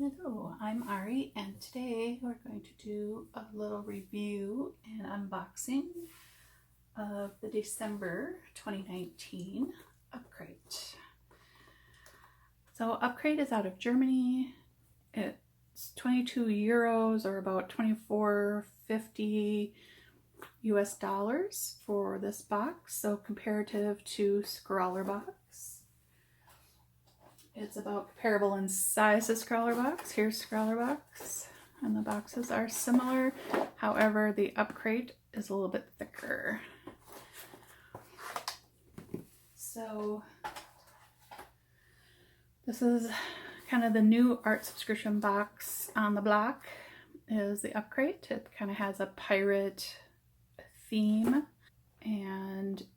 Hello, I'm Ari, and today we're going to do a little review and unboxing of the December 2019 Upcrate. So Upcrate is out of Germany. It's 22 euros or about $24.50 US dollars for this box, so comparative to Scrawler Box. It's about comparable in size to Scrawler Box. Here's Scrawler Box, and the boxes are similar. However, the Upcrate is a little bit thicker. So this is kind of the new art subscription box on the block is the Upcrate. It kind of has a pirate theme, and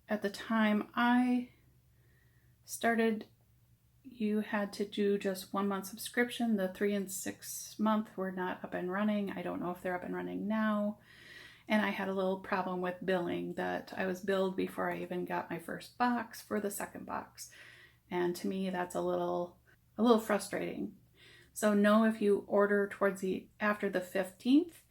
at the time I started, you had to do just 1 month subscription. The 3 and 6 month were not up and running. I don't know if they're up and running now. And I had a little problem with billing, that I was billed before I even got my first box for the second box. And to me, that's a little frustrating. So know if you order towards after the 15th,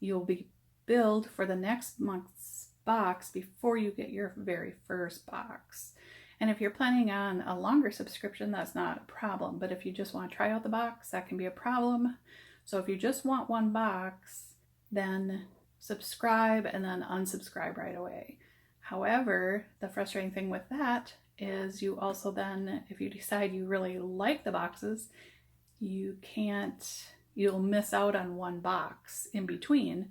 you'll be billed for the next month's box before you get your very first box. And if you're planning on a longer subscription, that's not a problem. But if you just want to try out the box, that can be a problem. So if you just want one box, then subscribe and then unsubscribe right away. However, the frustrating thing with that is you also then, if you decide you really like the boxes, you'll miss out on one box in between,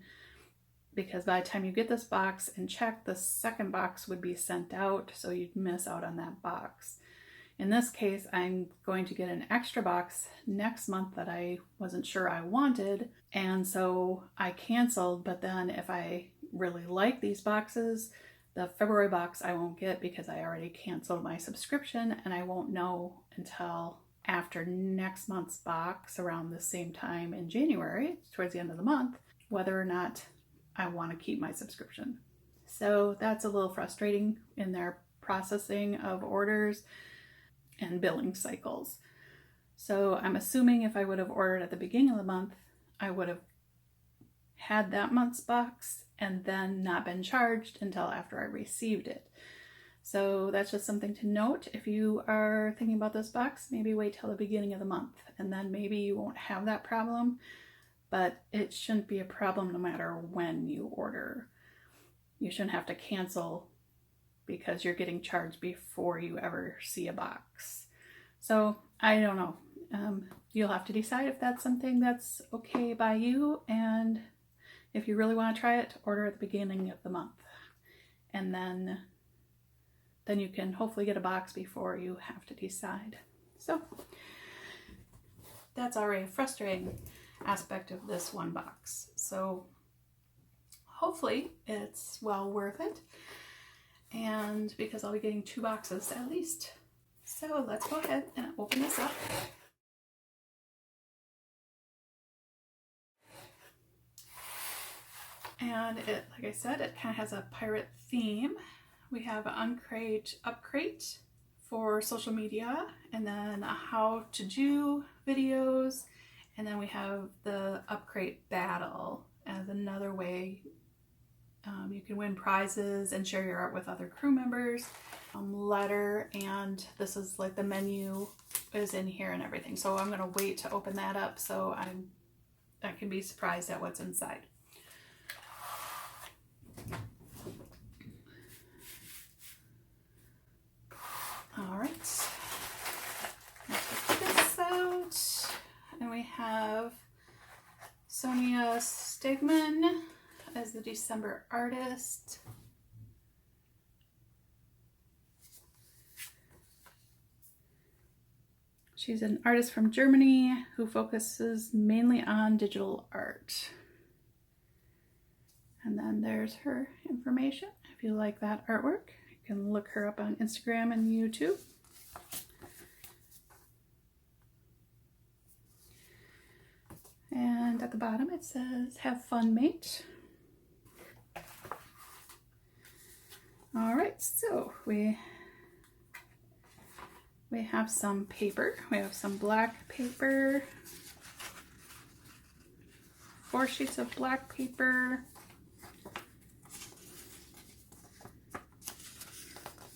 because by the time you get this box and check, the second box would be sent out, so you'd miss out on that box. In this case, I'm going to get an extra box next month that I wasn't sure I wanted, and so I canceled. But then if I really like these boxes, the February box I won't get because I already canceled my subscription, and I won't know until after next month's box around the same time in January, towards the end of the month, whether or not I want to keep my subscription. So that's a little frustrating in their processing of orders and billing cycles. So I'm assuming if I would have ordered at the beginning of the month, I would have had that month's box and then not been charged until after I received it. So that's just something to note. If you are thinking about this box, maybe wait till the beginning of the month, and then maybe you won't have that problem. But it shouldn't be a problem no matter when you order. You shouldn't have to cancel because you're getting charged before you ever see a box. So I don't know. You'll have to decide if that's something that's okay by you, and if you really want to try it, order at the beginning of the month. And then you can hopefully get a box before you have to decide. So that's already frustrating aspect of this one box. So hopefully it's well worth it, and because I'll be getting 2 boxes at least. So let's go ahead and open this up. And it, like I said, it kind of has a pirate theme. We have an Upcrate for social media, and then a how to do videos. And then we have the Upcrate Battle as another way you can win prizes and share your art with other crew members. Letter, and this is like the menu is in here and everything. So I'm going to wait to open that up so I can be surprised at what's inside. All right, let's get this out. And we have Sonia Stegman as the December artist. She's an artist from Germany who focuses mainly on digital art. And then there's her information. If you like that artwork, you can look her up on Instagram and YouTube. And at the bottom it says, "Have fun, mate." All right, so we We have some paper. We have some black paper, 4 sheets of black paper,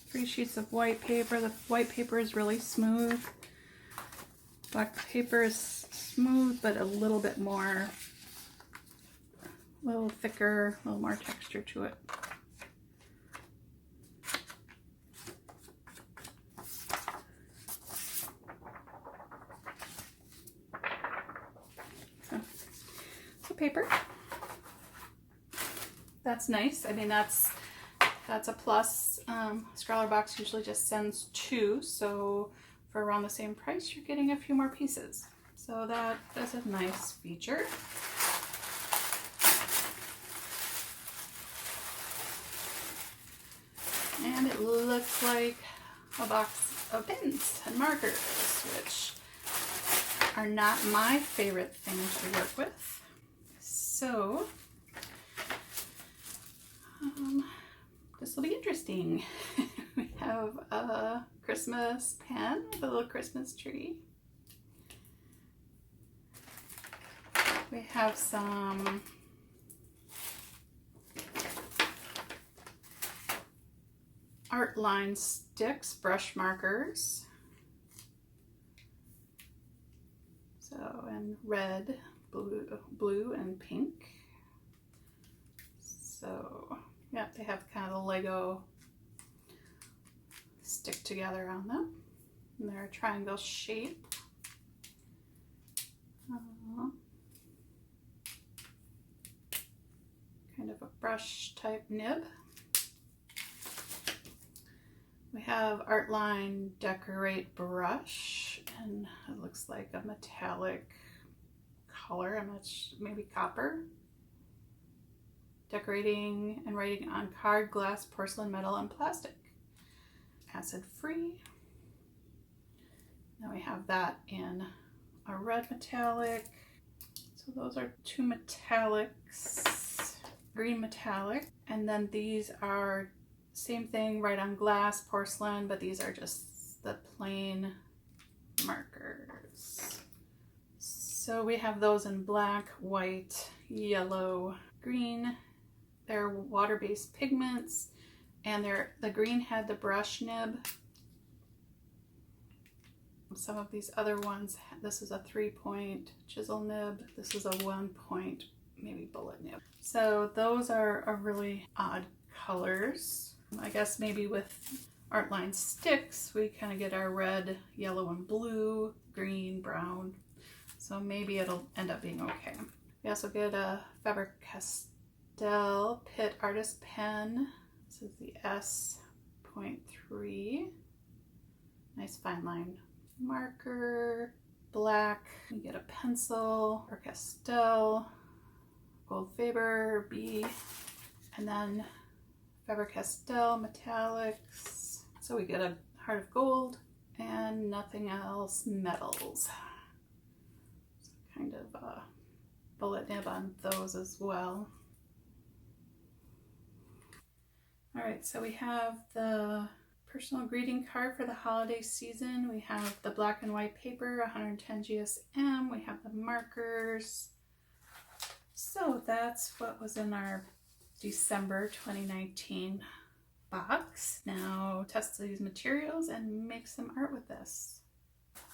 3 sheets of white paper. The white paper is really smooth. Black paper is smooth, but a little bit more, a little thicker, a little more texture to it. So paper. That's nice. I mean, that's a plus. Scrawlrbox usually just sends 2, so for around the same price, you're getting a few more pieces. So that is a nice feature. And it looks like a box of pens and markers, which are not my favorite thing to work with. So this will be interesting. We have a Christmas pen with a little Christmas tree. We have some art line sticks, brush markers. So in red, blue and pink. So yeah, they have kind of the Lego stick together on them. And they're a triangle shape. Kind of a brush type nib. We have Artline Decorate brush, and it looks like a metallic color. I'm not sure, maybe copper. Decorating and writing on card, glass, porcelain, metal, and plastic. Acid free. Now we have that in a red metallic. So those are 2 metallics, green metallic. And then these are same thing, right on glass, porcelain, but these are just the plain markers. So we have those in black, white, yellow, green. They're water-based pigments, and the green had the brush nib. Some of these other ones, this is a 3-point chisel nib. This is a 1-point, maybe bullet nib. So those are really odd colors. I guess maybe with Artline sticks, we kind of get our red, yellow, and blue, green, brown. So maybe it'll end up being okay. We also get a faber-castell Pitt Artist Pen. This is the S.3. Nice fine line marker. Black. We get a pencil, Faber-Castell, Gold Faber, B, and then Faber-Castell metallics. So we get a heart of gold and nothing else metals. So kind of a bullet nib on those as well. All right, so we have the personal greeting card for the holiday season. We have the black and white paper, 110 GSM. We have the markers. So that's what was in our December 2019 box. Now test these materials and make some art with this.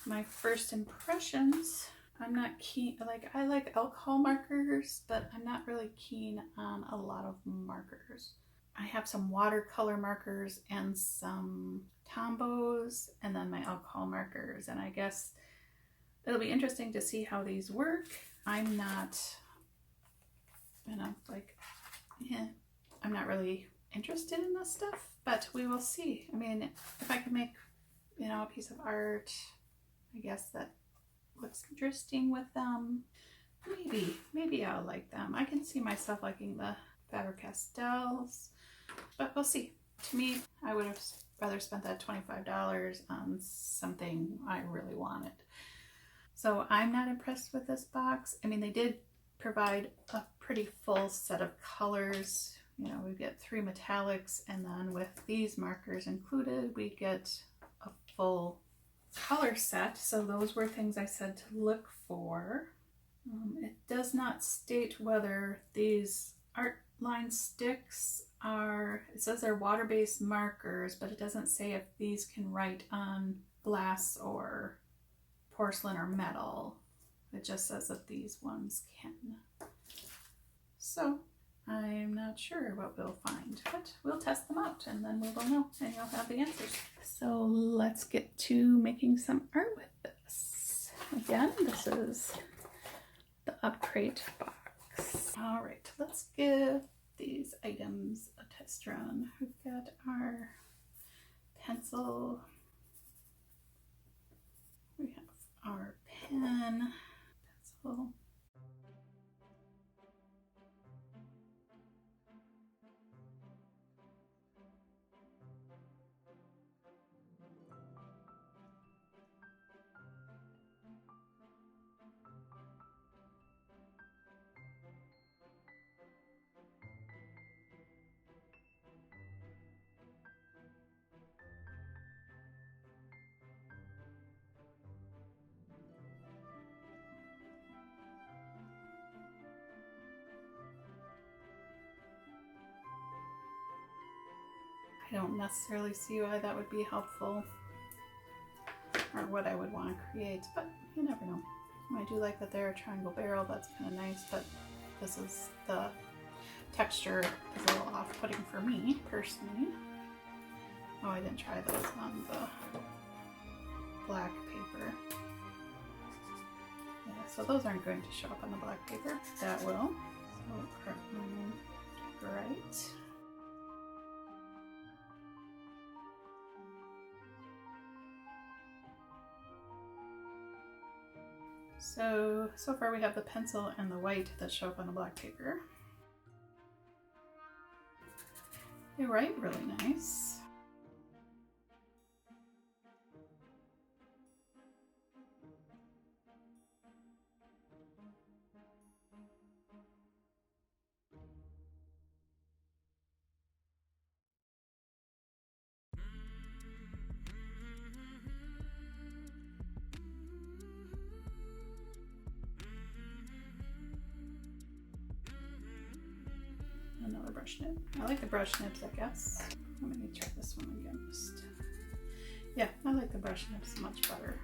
My first impressions, I'm not keen, I like alcohol markers, but I'm not really keen on a lot of markers. I have some watercolor markers and some Tombos, and then my alcohol markers, and I guess it'll be interesting to see how these work. I'm not, I'm not really interested in this stuff, but we will see. I mean, if I can make, a piece of art, I guess that looks interesting with them, maybe I'll like them. I can see myself liking the Faber-Castells, but we'll see. To me, I would have rather spent that $25 on something I really wanted. So I'm not impressed with this box. I mean, they did provide a pretty full set of colors. We get 3 metallics, and then with these markers included, we get a full color set, so those were things I said to look for. It does not state whether these art line sticks are, it says they're water-based markers, but it doesn't say if these can write on glass or porcelain or metal. It just says that these ones can. So I'm not sure what we'll find, but we'll test them out and then we will know and you'll have the answers. So let's get to making some art with this. Again, this is the Upcrate box. All right, let's give these items a test run. We've got our pencil. We have our pen, pencil. I don't necessarily see why that would be helpful or what I would want to create, but you never know. I do like that they're a triangle barrel, that's kind of nice, but this is the texture is a little off-putting for me personally. Oh, I didn't try those on the black paper. Yeah, so those aren't going to show up on the black paper. That will. So, great. So far we have the pencil and the white that show up on the black paper. They write really nice. Another brush nib. I like the brush nibs, I guess. Let me try this one again. Yeah, I like the brush nibs much better.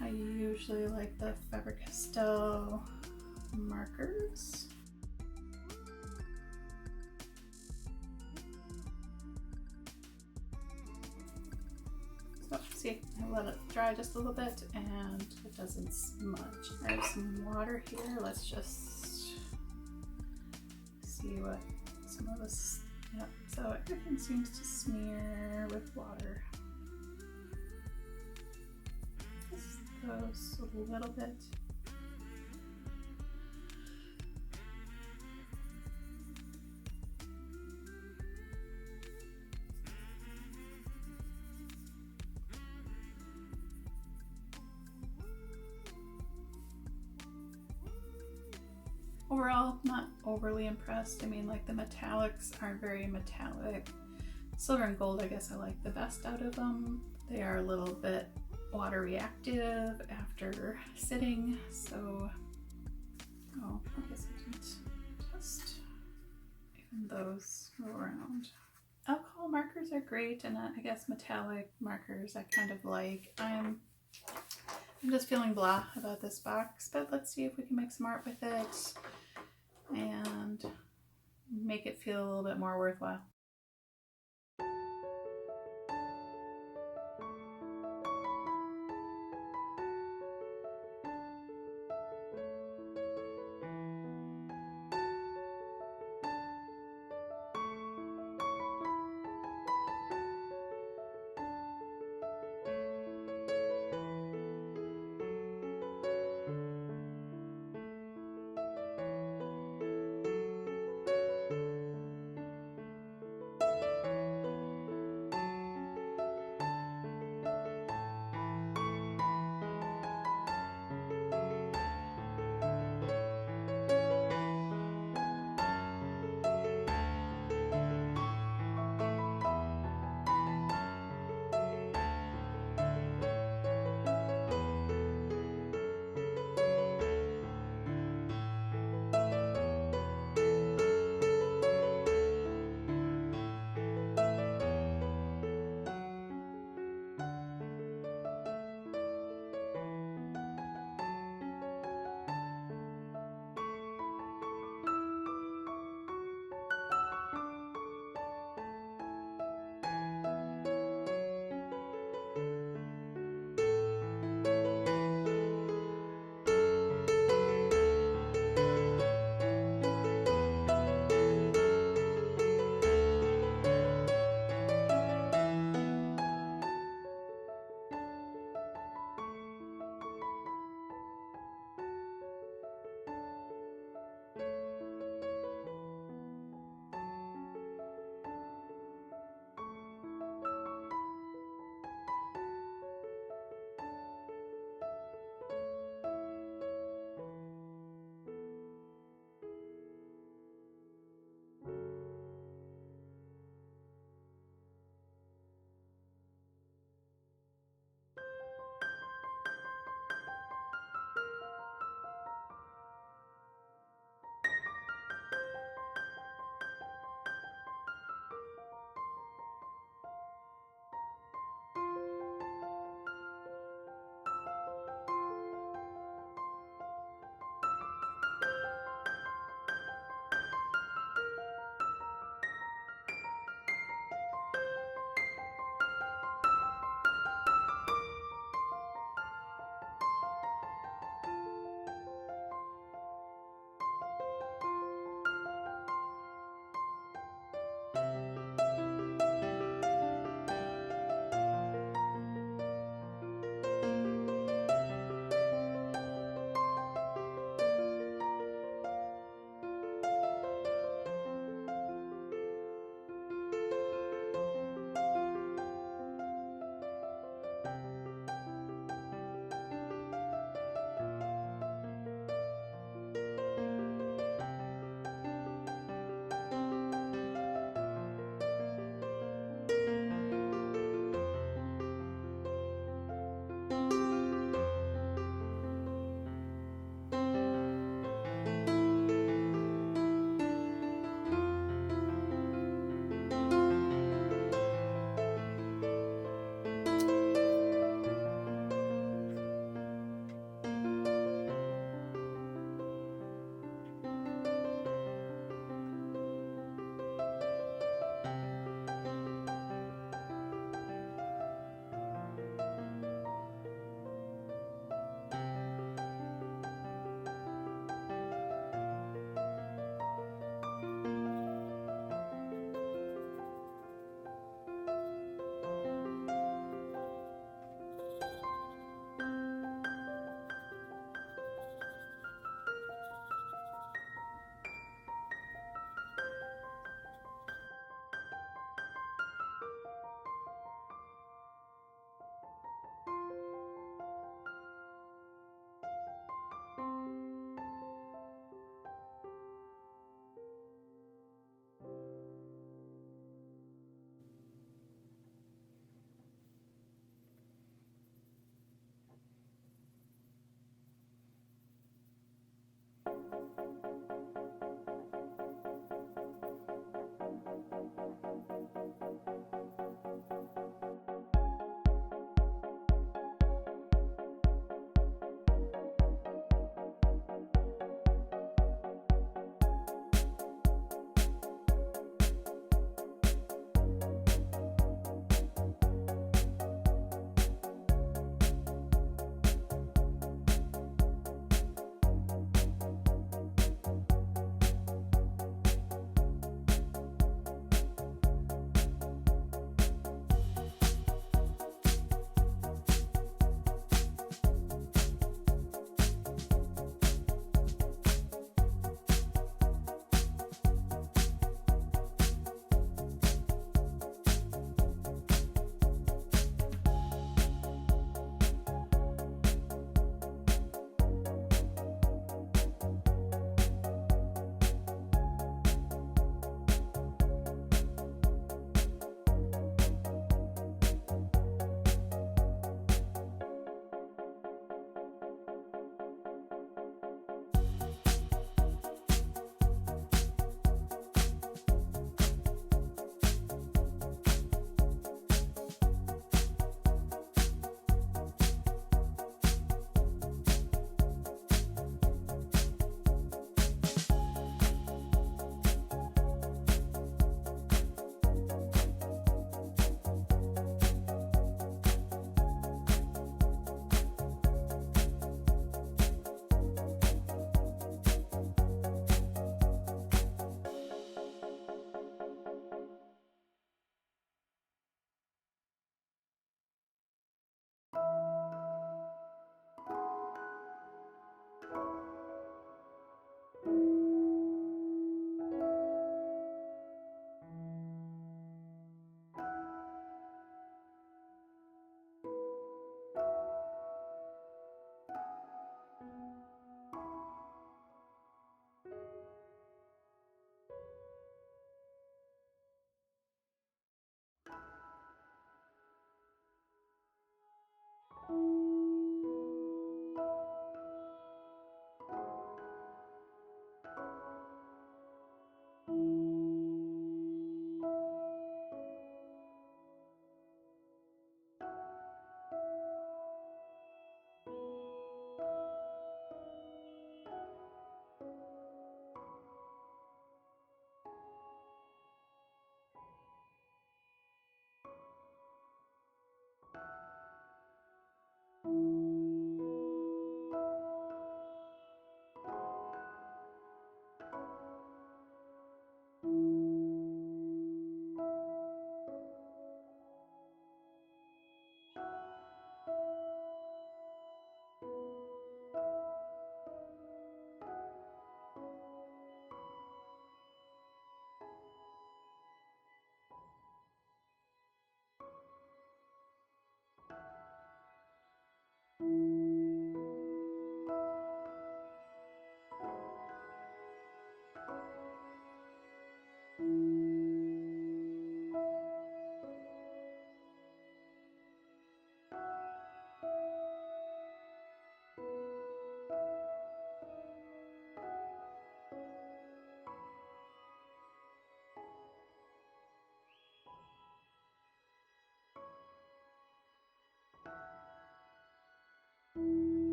I usually like the Faber-Castell markers. So see, I let it dry just a little bit and it doesn't smudge. I have some water here. Let's just see what some of this, yep, so everything seems to smear with water. Just goes a little bit. Overall, not overly impressed. I mean, like the metallics aren't very metallic. Silver and gold, I guess I like the best out of them. They are a little bit water reactive after sitting, so, oh, I guess I didn't test even those go around. Alcohol markers are great, and I guess metallic markers I kind of like. I'm just feeling blah about this box, but let's see if we can make some art with it and make it feel a little bit more worthwhile.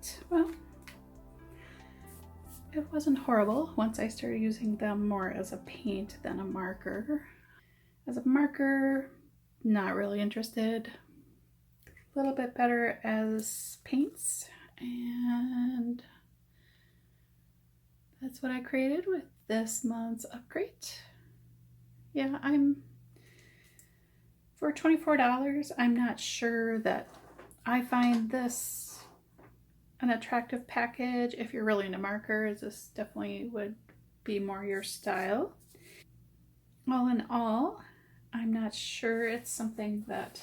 right, well, it wasn't horrible once I started using them more as a paint than a marker. As a marker, not really interested. A little bit better as paints, and that's what I created with this month's Upcrate. Yeah, for $24, I'm not sure that I find this an attractive package. If you're really into markers, this definitely would be more your style. All in all, I'm not sure it's something that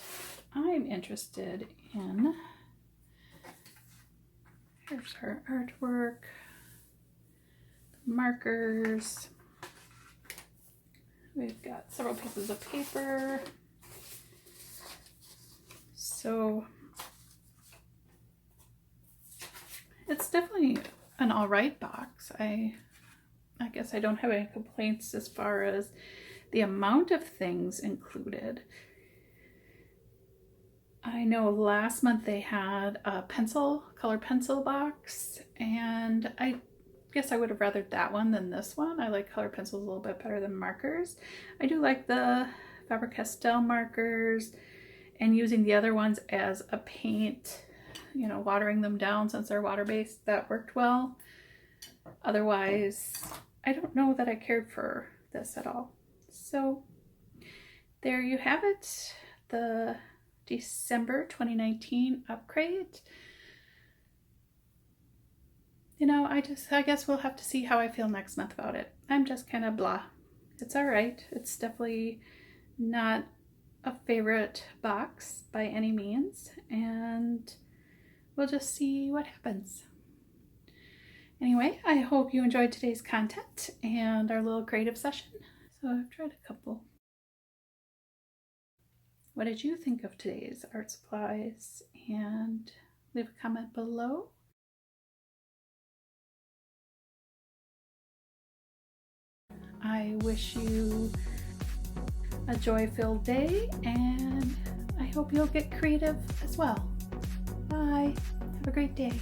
I'm interested in. Here's our artwork, markers. We've got several pieces of paper. So it's definitely an all right box. I guess I don't have any complaints as far as the amount of things included. I know last month they had a color pencil box, and I guess I would have rathered that one than this one. I like color pencils a little bit better than markers. I do like the faber-castell markers, and using the other ones as a paint, you know, watering them down since they're water-based, that worked well. Otherwise, I don't know that I cared for this at all. So there you have it, the December 2019 Upcrate. You know, I guess we'll have to see how I feel next month about it. I'm just kind of blah. It's all right. It's definitely not a favorite box by any means, and we'll just see what happens. Anyway, I hope you enjoyed today's content and our little creative session. So I've tried a couple. What did you think of today's art supplies? And leave a comment below. I wish you a joy-filled day, and I hope you'll get creative as well. Bye. Have a great day.